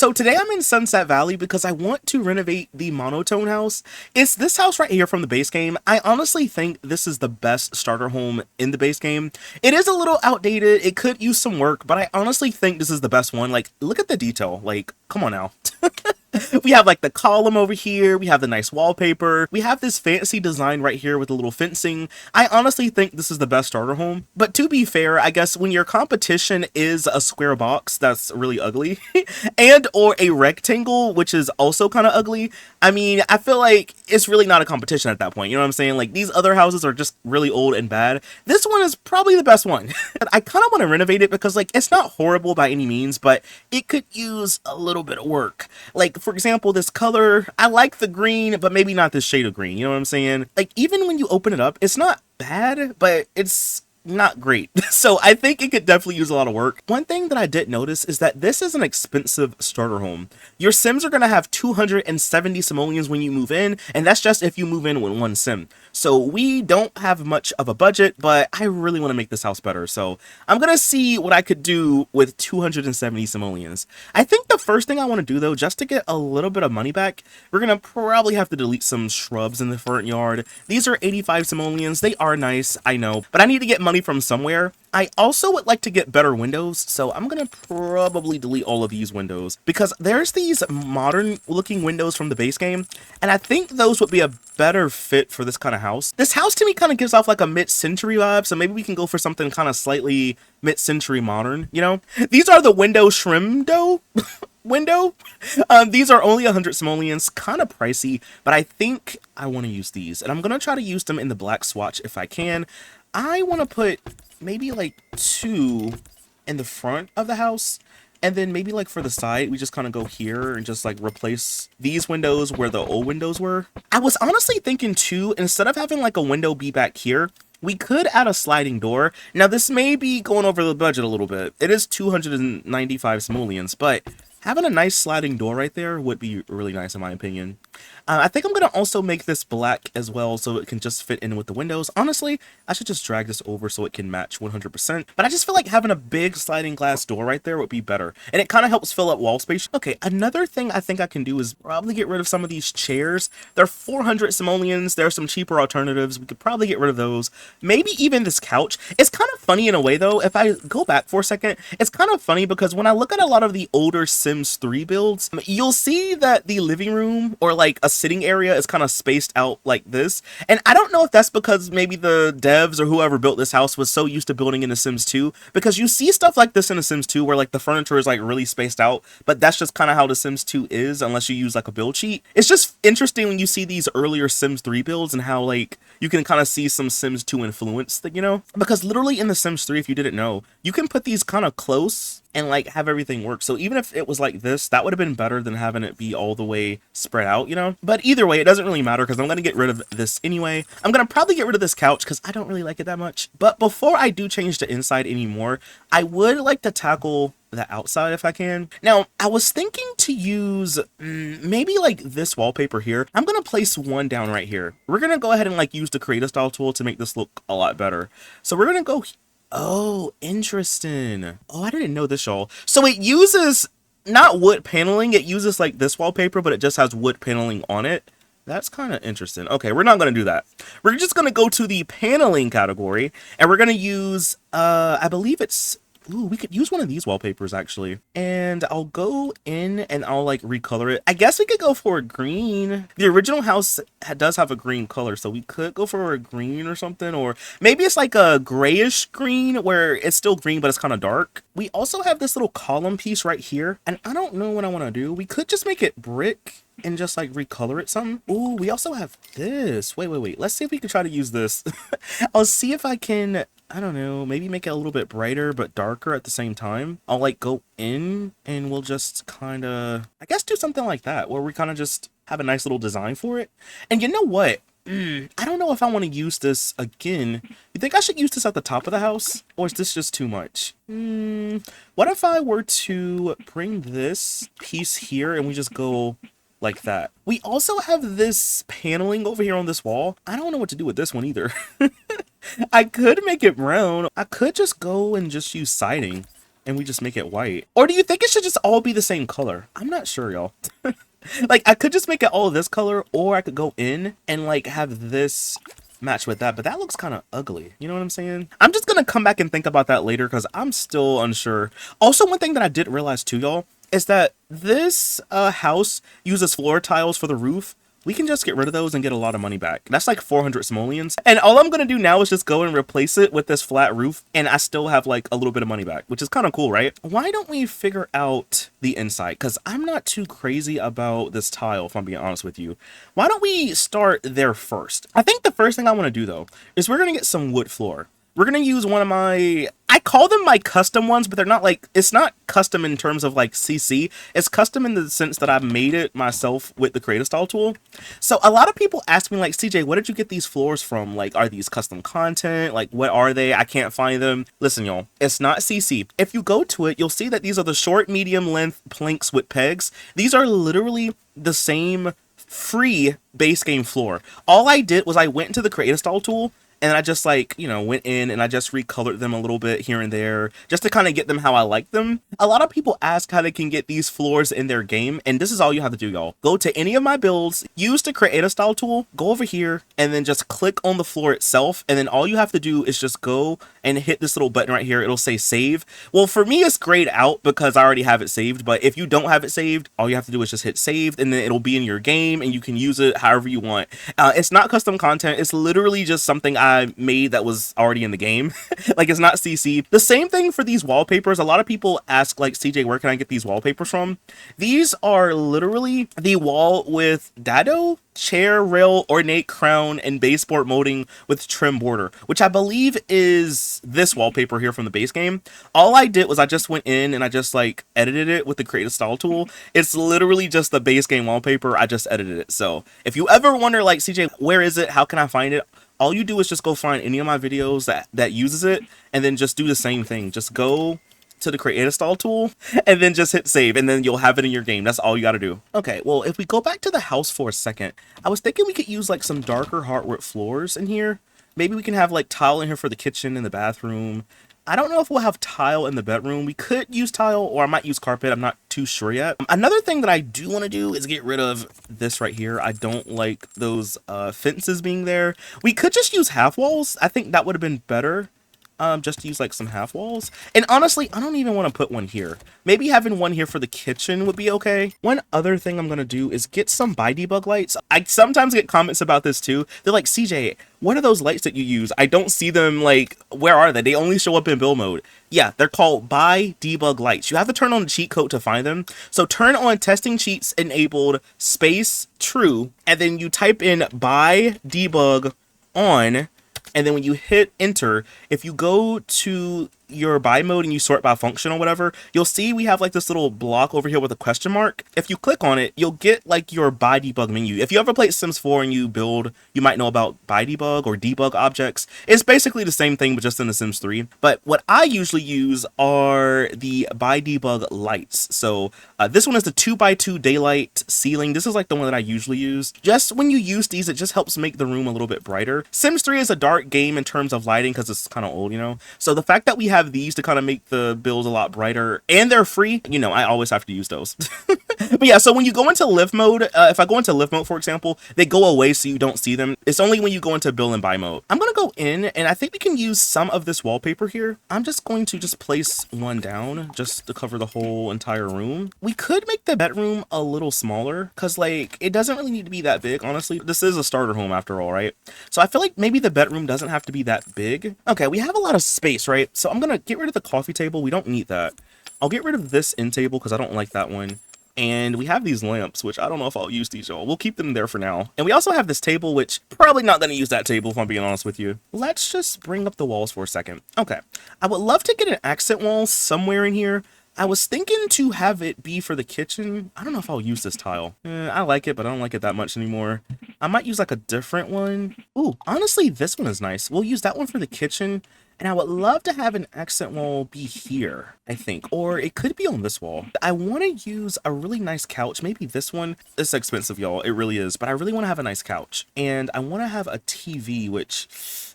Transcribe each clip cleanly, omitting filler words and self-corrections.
So today I'm in Sunset Valley because I want to renovate the Monotone house. It's this house right here from the base game. I honestly think this is the best starter home in the base game. It is a little outdated. It could use some work, but I honestly think this is the best one. Like, look at the detail. Like, come on now. We have like the column over here, we have the nice wallpaper, we have this fancy design right here with a little fencing. I honestly think this is the best starter home. But to be fair, I guess when your competition is a square box that's really ugly and or a rectangle which is also kind of ugly, I mean, I feel like it's really not a competition at that point. You know what I'm saying? Like, these other houses are just really old and bad. This one is probably the best one. I kind of want to renovate it because, like, it's not horrible by any means, but it could use a little bit of work. Like, for example, this color, I like the green, but maybe not this shade of green. You know what I'm saying? Like, even when you open it up, it's not bad, but it's not great. So I think it could definitely use a lot of work. One thing that I did notice is that this is an expensive starter home. Your Sims are going to have 270 simoleons when you move in, and that's just if you move in with one Sim. So we don't have much of a budget, but I really want to make this house better. So I'm going to see what I could do with 270 simoleons. I think the first thing I want to do, though, just to get a little bit of money back, we're going to probably have to delete some shrubs in the front yard. These are 85 simoleons. They are nice, I know, but I need to get money from somewhere. I also would like to get better windows, so I'm gonna probably delete all of these windows because there's these modern looking windows from the base game, and I think those would be a better fit for this kind of house. This house to me kind of gives off like a mid-century vibe, so maybe we can go for something kind of slightly mid-century modern, you know? These are the window shrimdo window. These are only 100 simoleons, kind of pricey, but I think I want to use these, and I'm gonna try to use them in the black swatch if I can. I want to put maybe like 2 in the front of the house, and then maybe like for the side we just kind of go here and just like replace these windows where the old windows were. I was honestly thinking too, instead of having like a window be back here, we could add a sliding door. Now this may be going over the budget a little bit. It is 295 simoleons, but having a nice sliding door right there would be really nice in my opinion. I think I'm going to also make this black as well so it can just fit in with the windows. Honestly, I should just drag this over so it can match 100%. But I just feel like having a big sliding glass door right there would be better. And it kind of helps fill up wall space. Okay, another thing I think I can do is probably get rid of some of these chairs. They're 400 simoleons. There are some cheaper alternatives. We could probably get rid of those. Maybe even this couch. It's kind of funny in a way though. If I go back for a second, it's kind of funny because when I look at a lot of the older Sims 3 builds, you'll see that the living room or like a sitting area is kind of spaced out like this, and I don't know if that's because maybe the devs or whoever built this house was so used to building in The Sims 2, because you see stuff like this in The Sims 2 where like the furniture is like really spaced out, but that's just kind of how The Sims 2 is unless you use like a build cheat. It's just interesting when you see these earlier Sims 3 builds and how like you can kind of see some Sims 2 influence, you know, because literally in The Sims 3, if you didn't know, you can put these kind of close and like have everything work. So even if it was like this, that would have been better than having it be all the way spread out, you know? But either way, it doesn't really matter because I'm going to get rid of this anyway. I'm going to probably get rid of this couch because I don't really like it that much. But before I do change the inside anymore, I would like to tackle the outside if I can. Now, I was thinking to use maybe like this wallpaper here. I'm going to place one down right here. We're going to go ahead and like use the creative style tool to make this look a lot better. So we're going to go. Oh, interesting. Oh, I didn't know this, y'all. So it uses not wood paneling. It uses like this wallpaper, but it just has wood paneling on it. That's kind of interesting. Okay, we're not going to do that. We're just going to go to the paneling category, and we're going to use, I believe it's, ooh, we could use one of these wallpapers actually. And I'll go in and I'll like recolor it. I guess we could go for a green. The original house does have a green color, so we could go for a green or something, or maybe it's like a grayish green where it's still green but it's kind of dark. We also have this little column piece right here, and I don't know what I want to do. We could just make it brick and just like recolor it something. Ooh, we also have this. Wait. Let's see if we can try to use this. I'll see if I can, I don't know, maybe make it a little bit brighter but darker at the same time. I'll like go in and we'll just kind of, I guess, do something like that where we kind of just have a nice little design for it. And you know what? I don't know if I want to use this again. You think I should use this at the top of the house? Or is this just too much? What if I were to bring this piece here and we just go like that? We also have this paneling over here on this wall. I don't know what to do with this one either. I could make it brown. I could just go and just use siding. and we just make it white? Or do you think it should just all be the same color? I'm not sure, y'all. Like, I could just make it all this color, or I could go in and like have this match with that, but that looks kind of ugly. You know what I'm saying? I'm just gonna come back and think about that later because I'm still unsure. Also, one thing that I did realize too, y'all, is that this house uses floor tiles for the roof. We can just get rid of those and get a lot of money back. That's like 400 simoleons. And all I'm gonna do now is just go and replace it with this flat roof, and I still have like a little bit of money back, which is kind of cool, right? Why don't we figure out the inside? Because I'm not too crazy about this tile, if I'm being honest with you. Why don't we start there first? I think the first thing I want to do though is we're gonna get some wood floor. We're gonna use one of my, I call them my custom ones, but they're not like, it's not custom in terms of like CC. It's custom in the sense that I've made it myself with the Creative Style tool. So a lot of people ask me like, CJ, where did you get these floors from? Like, are these custom content? Like, what are they? I can't find them. Listen, y'all, it's not CC. If you go to it, you'll see that these are the short, medium length planks with pegs. These are literally the same free base game floor. All I did was I went into the Creative Style tool, and I just like, you know, went in and I just recolored them a little bit here and there just to kind of get them how I like them. A lot of people ask how they can get these floors in their game, and this is all you have to do, y'all. Go to any of my builds, use the Creative Style tool, go over here, and then just click on the floor itself, and then all you have to do is just go and hit this little button right here. It'll say save. Well, for me, it's grayed out because I already have it saved, but if you don't have it saved, all you have to do is just hit saved, and then it'll be in your game, and you can use it however you want. It's not custom content. It's literally just something I made that was already in the game. Like, it's not CC. The same thing for these wallpapers. A lot of people ask like, CJ, where can I get these wallpapers from? These are literally the wall with dado, chair, rail, ornate crown, and baseboard molding with trim border, which I believe is this wallpaper here from the base game. All I did was I just went in and I just like edited it with the Creative Style tool. It's literally just the base game wallpaper. I just edited it. So if you ever wonder like, CJ, where is it? How can I find it? All you do is just go find any of my videos that uses it, and then just do the same thing. Just go to the Creative Style tool, and then just hit save, and then you'll have it in your game. That's all you gotta do. Okay, well, if we go back to the house for a second, I was thinking we could use like some darker hardwood floors in here. Maybe we can have like tile in here for the kitchen and the bathroom. I don't know if we'll have tile in the bedroom. We could use tile, or I might use carpet. I'm not too sure yet. Another thing that I do want to do is get rid of this right here. I don't like those fences being there. We could just use half walls. I think that would have been better. Just to use like some half walls. And honestly, I don't even want to put one here. Maybe having one here for the kitchen would be okay. One other thing I'm going to do is get some by debug lights. I sometimes get comments about this too. They're like, CJ, what are those lights that you use? I don't see them, like, where are they? They only show up in build mode. Yeah, they're called by debug lights. You have to turn on the cheat code to find them. So turn on testing cheats enabled space true, and then you type in by debug on. And then when you hit enter, if you go to your buy mode and you sort by function or whatever, you'll see we have like this little block over here with a question mark. If you click on it, you'll get like your buy debug menu. If you ever played Sims 4 and you build, you might know about buy debug or debug objects. It's basically the same thing, but just in the Sims 3. But what I usually use are the buy debug lights. So this one is the 2x2 daylight ceiling. This is like the one that I usually use. Just when you use these, it just helps make the room a little bit brighter. Sims 3 is a dark game in terms of lighting because it's kind of old, you know? So the fact that we have these to kind of make the builds a lot brighter, and they're free, you know, I always have to use those. But yeah, so when you go into live mode, if I go into live mode, for example, they go away so you don't see them. It's only when you go into build and buy mode. I'm gonna go in, and I think we can use some of this wallpaper here. I'm just going to just place one down just to cover the whole entire room. We could make the bedroom a little smaller because like it doesn't really need to be that big, honestly. This is a starter home after all, right? So I feel like maybe the bedroom doesn't have to be that big. Okay, we have a lot of space, right? So I'm gonna get rid of the coffee table. We don't need that. I'll get rid of this end table because I don't like that one. And we have these lamps, which I don't know if I'll use these, y'all. We'll keep them there for now. And we also have this table, which probably not going to use that table, if I'm being honest with you. Let's just bring up the walls for a second. Okay. I would love to get an accent wall somewhere in here. I was thinking to have it be for the kitchen. I don't know if I'll use this tile. I like it, but I don't like it that much anymore. I might use like a different one. Ooh, honestly, this one is nice. We'll use that one for the kitchen. And I would love to have an accent wall be here, I think, or it could be on this wall. I want to use a really nice couch. Maybe this one. It's expensive, y'all. It really is. But I really want to have a nice couch. And I want to have a TV, which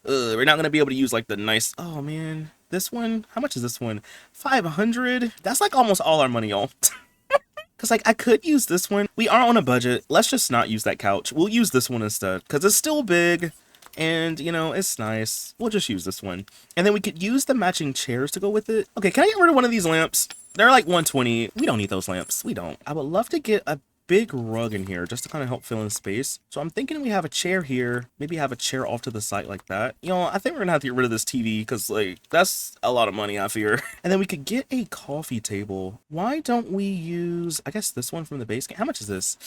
we're not going to be able to use like the nice, oh man, this one, how much is this one? 500. That's like almost all our money, y'all. Because, like, I could use this one. We are on a budget. Let's just not use that couch. We'll use this one instead. Because it's still big. And, you know, it's nice. We'll just use this one. And then we could use the matching chairs to go with it. Okay, can I get rid of one of these lamps? They're like 120. We don't need those lamps. We don't. I would love to get a big rug in here just to kind of help fill in space. So I'm thinking we have a chair here, maybe have a chair off to the side like that. You know, I think we're gonna have to get rid of this TV because like that's a lot of money I fear. And then we could get a coffee table. Why don't we use, I guess this one from the base game? How much is this?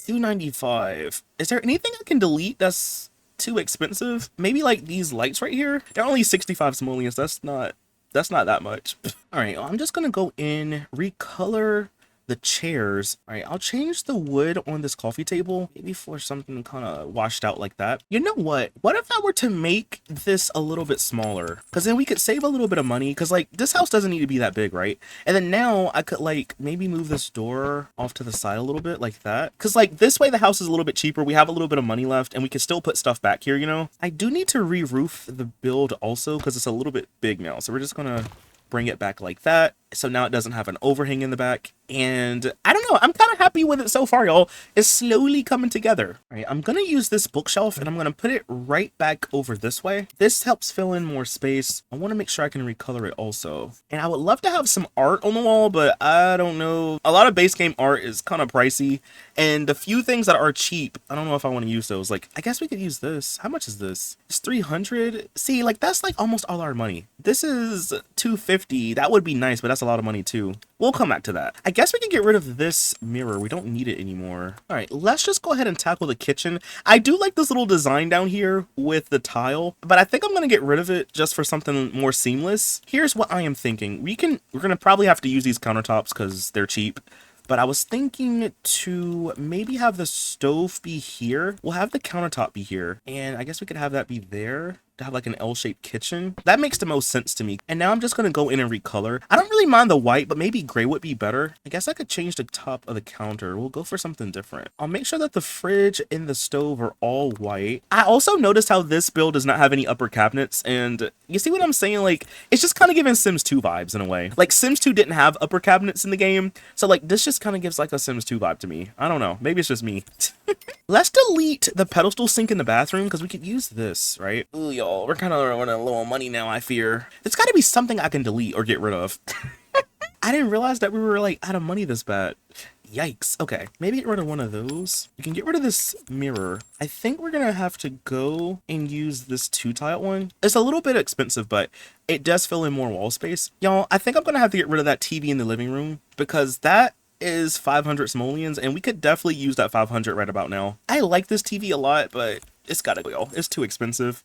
$2.95. Is there anything I can delete that's too expensive? Maybe like these lights right here. They're only 65 simoleons. That's not that much. All right, I'm just gonna go in, recolor the chairs. All right, I'll change the wood on this coffee table, maybe for something kind of washed out like that. You know what? What if I were to make this a little bit smaller? Because then we could save a little bit of money, because like this house doesn't need to be that big, right? And then now I could like maybe move this door off to the side a little bit like that. Because like this way the house is a little bit cheaper. We have a little bit of money left and we can still put stuff back here, you know? I do need to re-roof the build also because it's a little bit big now. So we're just gonna bring it back like that. So now it doesn't have an overhang in the back. And I don't know, I'm kind of happy with it so far, y'all. It's slowly coming together. All right, I'm going to use this bookshelf and I'm going to put it right back over this way. This helps fill in more space. I want to make sure I can recolor it also. And I would love to have some art on the wall, but I don't know. A lot of base game art is kind of pricey. And the few things that are cheap, I don't know if I want to use those. Like, I guess we could use this. How much is this? It's 300. See, like that's like almost all our money. This is 250. That would be nice, but that's a lot of money too. We'll come back to that. I guess we can get rid of this mirror. We don't need it anymore. All right, let's just go ahead and tackle the kitchen. I do like this little design down here with the tile, but I think I'm gonna get rid of it just for something more seamless. Here's what I am thinking. We're gonna probably have to use these countertops because they're cheap. But I was thinking to maybe have the stove be here. We'll have the countertop be here. And I guess we could have that be there to have like an L-shaped kitchen. That makes the most sense to me. And now I'm just going to go in and recolor. I don't really mind the white, but maybe gray would be better. I guess I could change the top of the counter. We'll go for something different. I'll make sure that the fridge and the stove are all white. I also noticed how this build does not have any upper cabinets. And you see what I'm saying? Like, it's just kind of giving Sims 2 vibes in a way. Like, Sims 2 didn't have upper cabinets in the game. So, like, this just kind of gives like a Sims 2 vibe to me. I don't know. Maybe it's just me. Let's delete the pedestal sink in the bathroom because we could use this, right? Ooh, y'all, we're kind of running low on money now, I fear. There's got to be something I can delete or get rid of. I didn't realize that we were like out of money this bad. Yikes. Okay, maybe get rid of one of those. You can get rid of this mirror. I think we're gonna have to go and use this 2-tile one. It's a little bit expensive, but it does fill in more wall space. Y'all, I think I'm gonna have to get rid of that TV in the living room because that is 500 simoleons and we could definitely use that 500 right about now. I like this TV a lot, but it's gotta go, y'all. It's too expensive.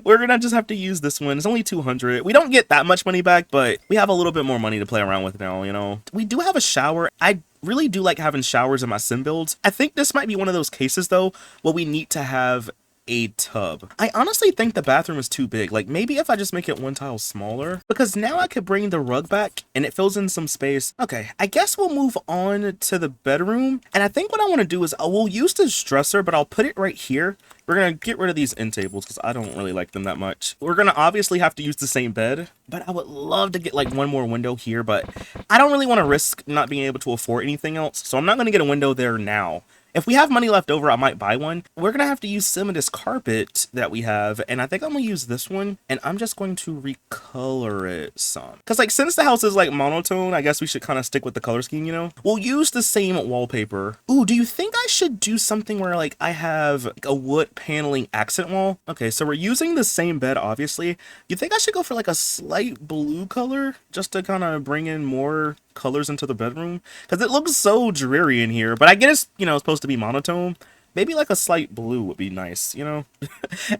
We're gonna just have to use this one. It's only 200. We don't get that much money back, but we have a little bit more money to play around with now, you know. We do have a shower. I really do like having showers in my sim builds. I think this might be one of those cases though where we need to have a tub. I honestly think the bathroom is too big. Like maybe if I just make it 1 tile smaller, because now I could bring the rug back and it fills in some space. Okay, I guess we'll move on to the bedroom. And I think what I want to do is we'll use this dresser, but I'll put it right here. We're going to get rid of these end tables because I don't really like them that much. We're going to obviously have to use the same bed, but I would love to get like one more window here, but I don't really want to risk not being able to afford anything else. So I'm not going to get a window there now. If we have money left over, I might buy one. We're going to have to use some of this carpet that we have. And I think I'm going to use this one. And I'm just going to recolor it some. Because like since the house is like monotone, I guess we should kind of stick with the color scheme, you know? We'll use the same wallpaper. Ooh, do you think I should do something where like I have like, a wood paneling accent wall? Okay, so we're using the same bed, obviously. You think I should go for like a slight blue color? Just to kind of bring in more colors into the bedroom? Because it looks so dreary in here. But I get it's, you know, supposed to be monotone. Maybe like a slight blue would be nice, you know?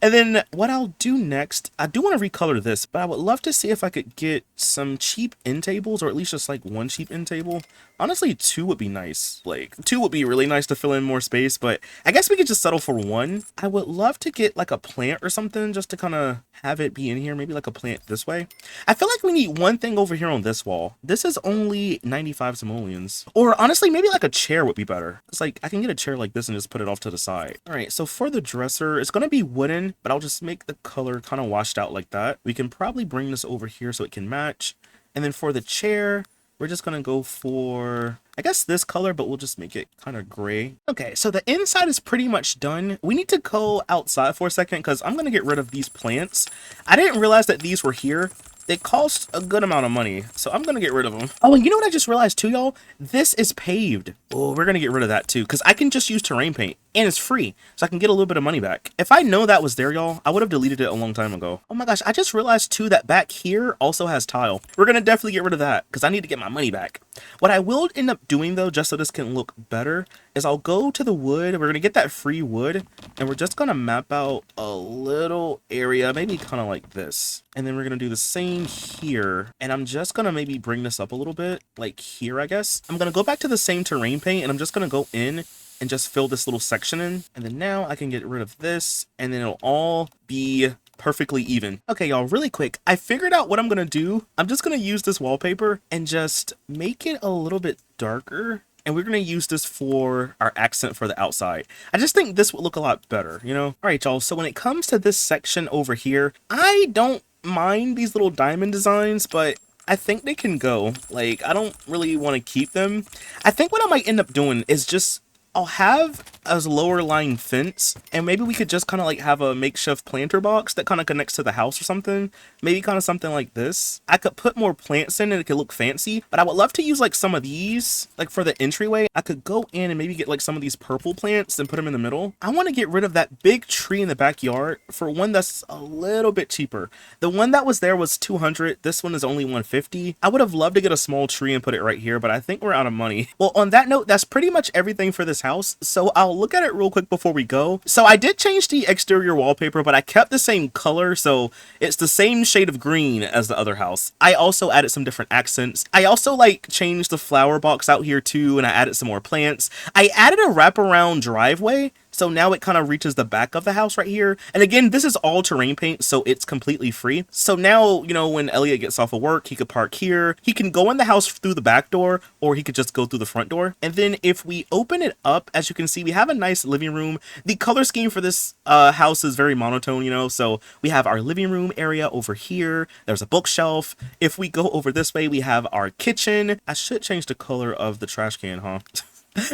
And then what I'll do next, I do want to recolor this, but I would love to see if I could get some cheap end tables, or at least just like one cheap end table. Honestly, two would be nice. Like, two would be really nice to fill in more space, but I guess we could just settle for one. I would love to get like a plant or something just to kind of have it be in here. Maybe like a plant this way. I feel like we need one thing over here on this wall. This is only 95 simoleons. Or honestly, maybe like a chair would be better. It's like, I can get a chair like this and just put it off to the side. All right, so for the dresser, it's going to be wooden, but I'll just make the color kind of washed out like that. We can probably bring this over here so it can match. And then for the chair, we're just going to go for, I guess, this color, but we'll just make it kind of gray. Okay, so the inside is pretty much done. We need to go outside for a second because I'm going to get rid of these plants. I didn't realize that these were here. They cost a good amount of money, so I'm gonna get rid of them. Oh, and you know what I just realized too, y'all? This is paved. Oh, we're gonna get rid of that too, because I can just use terrain paint, and it's free, so I can get a little bit of money back. If I know that was there, y'all, I would have deleted it a long time ago. Oh my gosh, I just realized too that back here also has tile. We're gonna definitely get rid of that, because I need to get my money back. What I will end up doing though, just so this can look better, is I'll go to the wood. We're gonna get that free wood, and we're just gonna map out a little area, maybe kind of like this. And then we're gonna do the same here. And I'm just gonna maybe bring this up a little bit, like here, I guess. I'm gonna go back to the same terrain paint, and I'm just gonna go in and just fill this little section in. And then now I can get rid of this, and then it'll all be perfectly even. Okay, y'all, really quick, I figured out what I'm gonna do. I'm just gonna use this wallpaper and just make it a little bit darker. And we're going to use this for our accent for the outside. I just think this would look a lot better, you know? All right, y'all. So when it comes to this section over here, I don't mind these little diamond designs, but I think they can go. Like, I don't really want to keep them. I think what I might end up doing is just, I'll have a lower lying fence, and maybe we could just kind of like have a makeshift planter box that kind of connects to the house or something. Maybe kind of something like this. I could put more plants in and it could look fancy, but I would love to use like some of these, like for the entryway. I could go in and maybe get like some of these purple plants and put them in the middle. I want to get rid of that big tree in the backyard for one that's a little bit cheaper. The one that was there was 200. This one is only 150. I would have loved to get a small tree and put it right here, but I think we're out of money. Well, on that note, that's pretty much everything for this house. So I'll look at it real quick before we go. So I did change the exterior wallpaper, but I kept the same color, so it's the same shade of green as the other house. I also added some different accents. I also like changed the flower box out here too, and I added some more plants. I added a wraparound driveway, so now it kind of reaches the back of the house right here. And again, this is all terrain paint, so it's completely free. So now, you know, when Elliot gets off of work, he could park here. He can go in the house through the back door, or he could just go through the front door. And then if we open it up, as you can see, we have a nice living room. The color scheme for this house is very monotone, you know, so we have our living room area over here. There's a bookshelf. If we go over this way, we have our kitchen. I should change the color of the trash can, huh?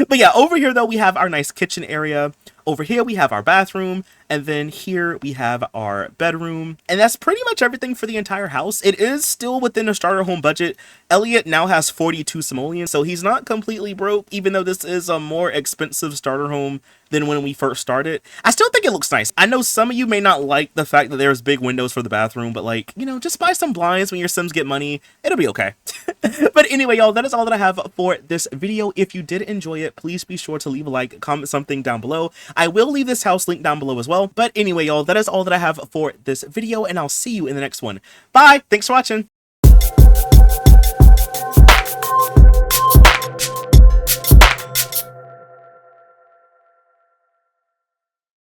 But yeah, over here though, we have our nice kitchen area. Over here, we have our bathroom, and then here we have our bedroom. And that's pretty much everything for the entire house. It is still within the starter home budget. Elliot now has 42 simoleons, so he's not completely broke, even though this is a more expensive starter home than when we first started. I still think it looks nice. I know some of you may not like the fact that there's big windows for the bathroom, but like, you know, just buy some blinds when your Sims get money. It'll be okay. But anyway, y'all, that is all that I have for this video. If you did enjoy it, please be sure to leave a like, comment something down below. I will leave this house linked down below as well. But anyway, y'all, that is all that I have for this video, and I'll see you in the next one. Bye! Thanks for watching!